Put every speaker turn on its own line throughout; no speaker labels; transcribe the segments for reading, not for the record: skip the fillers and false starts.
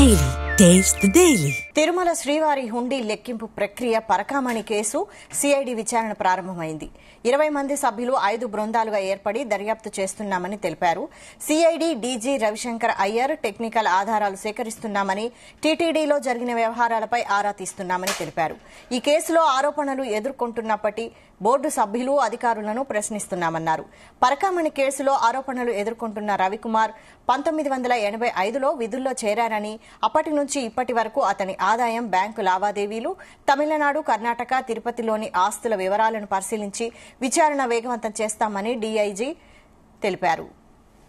Daily. Taste the Daily.
Tirumala శ్రీవారి హుండీ లెక్కింపు ప్రక్రియ పరకామణి కేసు సిఐడి విచారణ ప్రారంభమైంది. 20 మంది సభ్యులు 5 బృందాలుగా ఏర్పడి దర్యాప్తు చేస్తున్నామని తెలిపారు. CID DG Ravishankar Iyer technical ఆధారాలు సేకరిస్తున్నామని, టీటీడీలో జరిగిన వ్యవహారాలపై ఆరా తీస్తున్నామని తెలిపారు. ఈ కేసులో ఆరోపణలు ఎదుర్కొంటున్నప్పటి బోర్డు సభ్యులు అధికారులను ప్రశ్నిస్తున్నామన్నారు. పరకామణి కేసులో ఆరోపణలు ఎదుర్కొంటున్న రవికుమార్ 1985లో విధుల్లో చేరారని, అప్పటి నుంచి ఇప్పటి వరకు అతని ఆదాయం, బ్యాంకు లావాదేవీలు, తమిళనాడు, కర్ణాటక, తిరుపతిలోని ఆస్తుల వివరాలను పరిశీలించి విచారణ వేగవంతం చేస్తామని డీఐజీ తెలిపారు.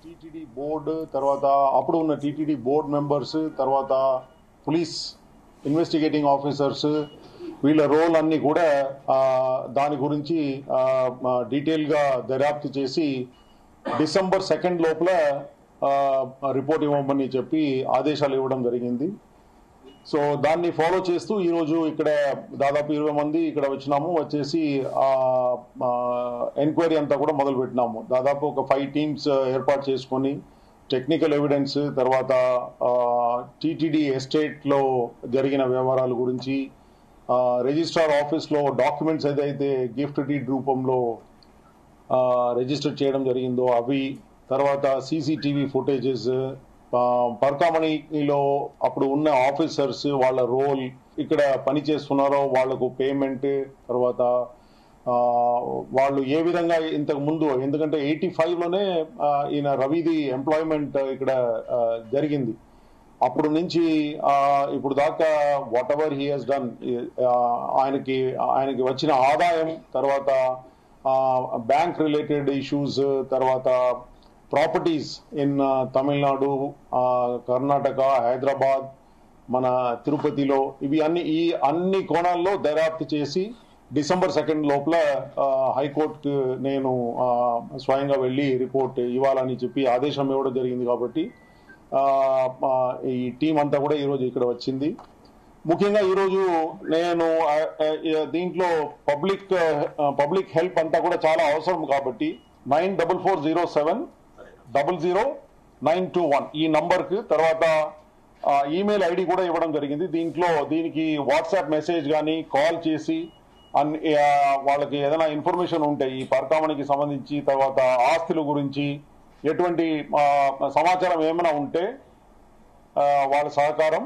టీటీడీ బోర్డు తర్వాత అప్పుడు ఉన్న టీటీడీ బోర్డు మెంబర్స్, తర్వాత పోలీస్ ఇన్వెస్టిగేటింగ్ ఆఫీసర్స్, వీళ్ళ రోల్ అన్ని కూడా దాని గురించి డీటెయిల్ గా దర్యాప్తు చేసి డిసెంబర్ 2 లోపల రిపోర్ట్ ఇవ్వమని చెప్పి ఆదేశాలు ఇవ్వడం జరిగింది. సో దాన్ని ఫాలో చేస్తూ ఈరోజు ఇక్కడ దాదాపు 20 మంది ఇక్కడ వచ్చేసి ఎంక్వైరీ అంతా కూడా మొదలు పెట్టినాము. దాదాపు ఒక 5 టీమ్స్ ఏర్పాటు చేసుకొని టెక్నికల్ ఎవిడెన్స్, తర్వాత టీటీడీ ఎస్టేట్ లో జరిగిన వ్యవహారాల గురించి, రిజిస్ట్రార్ ఆఫీస్ లో డాక్యుమెంట్స్ ఏదైతే గిఫ్ట్ డీడ్ రూపంలో రిజిస్టర్ చేయడం జరిగిందో అవి, తర్వాత సీసీటీవీ ఫుటేజెస్, పరకామణిలో అప్పుడు ఉన్న ఆఫీసర్స్ వాళ్ళ రోల్, ఇక్కడ పని చేస్తున్నారో వాళ్లకు పేమెంట్, తర్వాత వాళ్ళు ఏ విధంగా ఇంతకు ముందు, ఎందుకంటే 85లోనే ఈయన రవిది ఎంప్లాయ్మెంట్ ఇక్కడ జరిగింది. అప్పుడు నుంచి ఇప్పుడు దాకా whatever he has done, ఆయనకి వచ్చిన ఆదాయం, తర్వాత బ్యాంక్ రిలేటెడ్ ఇష్యూస్, తర్వాత ప్రాపర్టీస్ ఇన్ తమిళనాడు, కర్ణాటక, హైదరాబాద్, మన తిరుపతిలో, ఇవి అన్ని కోణాల్లో దర్యాప్తు చేసి డిసెంబర్ 2 లోపల హైకోర్టుకు నేను స్వయంగా వెళ్లి రిపోర్ట్ ఇవ్వాలని చెప్పి ఆదేశం ఇవ్వడం జరిగింది. కాబట్టి ఈ టీం అంతా కూడా ఈరోజు ఇక్కడ వచ్చింది. ముఖ్యంగా ఈరోజు నేను దీంట్లో పబ్లిక్ హెల్ప్ అంతా కూడా చాలా అవసరం కాబట్టి 9440700921 ఈ నంబర్కి, తర్వాత ఈమెయిల్ ఐడి కూడా ఇవ్వడం జరిగింది. దీనికి వాట్సాప్ మెసేజ్ కానీ కాల్ చేసి వాళ్ళకి ఏదైనా ఇన్ఫర్మేషన్ ఉంటే ఈ పరకామణికి సంబంధించి, తర్వాత ఆస్తుల గురించి ఎటువంటి సమాచారం ఏమైనా ఉంటే వాళ్ళ సహకారం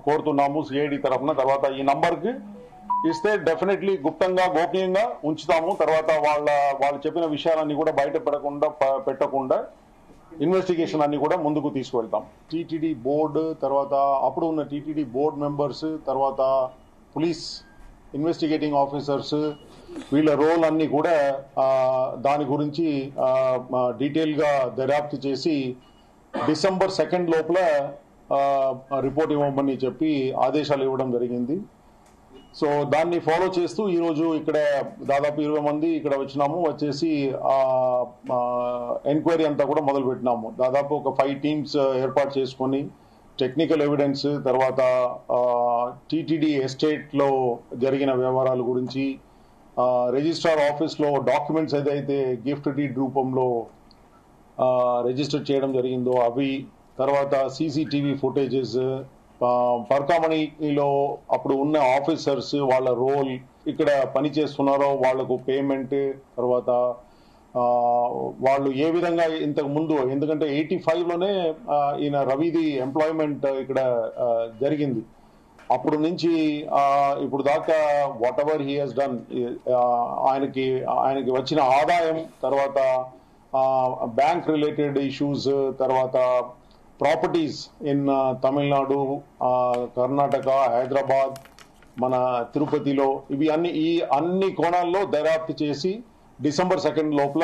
కోరుతున్నాము సిఐడి తరఫున. తర్వాత ఈ నంబర్కి ఇస్తే డెఫినెట్లీ గుప్తంగా, గోప్యంగా ఉంచుతాము. తర్వాత వాళ్ళు చెప్పిన విషయాలన్నీ కూడా బయట పెట్టకుండా ఇన్వెస్టిగేషన్ అన్ని కూడా ముందుకు తీసుకువెళ్తాం. టీటీడీ బోర్డు, తర్వాత అప్పుడు ఉన్న టీటీడీ బోర్డు మెంబర్స్, తర్వాత పోలీస్ ఇన్వెస్టిగేటింగ్ ఆఫీసర్స్, వీళ్ళ రోల్ అన్ని కూడా దాని గురించి డీటెయిల్ గా దర్యాప్తు చేసి డిసెంబర్ 2 లోపల రిపోర్ట్ ఇవ్వమని చెప్పి ఆదేశాలు ఇవ్వడం జరిగింది. సో దాన్ని ఫాలో చేస్తూ ఈరోజు ఇక్కడ దాదాపు 20 మంది ఇక్కడ వచ్చేసి ఎంక్వైరీ అంతా కూడా మొదలు పెట్టినాము. దాదాపు ఒక 5 టీమ్స్ ఏర్పాటు చేసుకొని టెక్నికల్ ఎవిడెన్స్, తర్వాత టీటీడీ ఎస్టేట్ లో జరిగిన వ్యవహారాల గురించి, రిజిస్ట్రార్ ఆఫీస్ లో డాక్యుమెంట్స్ ఏదైతే గిఫ్ట్ డీడ్ రూపంలో రిజిస్టర్ చేయడం జరిగిందో అవి, తర్వాత సీసీటీవీ ఫుటేజెస్, పరకామణిలో అప్పుడు ఉన్న ఆఫీసర్స్ వాళ్ళ రోల్, ఇక్కడ పని చేస్తున్నారో వాళ్లకు పేమెంట్, తర్వాత వాళ్ళు ఏ విధంగా ఇంతకు ముందు, ఎందుకంటే 85లోనే ఈయన రవిది ఎంప్లాయ్మెంట్ ఇక్కడ జరిగింది. అప్పుడు నుంచి ఇప్పుడు దాకా whatever he has done, ఆయనకి వచ్చిన ఆదాయం, తర్వాత బ్యాంక్ రిలేటెడ్ ఇష్యూస్, తర్వాత ప్రాపర్టీస్ ఇన్ తమిళనాడు, కర్ణాటక, హైదరాబాద్, మన తిరుపతిలో, ఇవి అన్ని కోణాల్లో దర్యాప్తు చేసి డిసెంబర్ 2 లోపల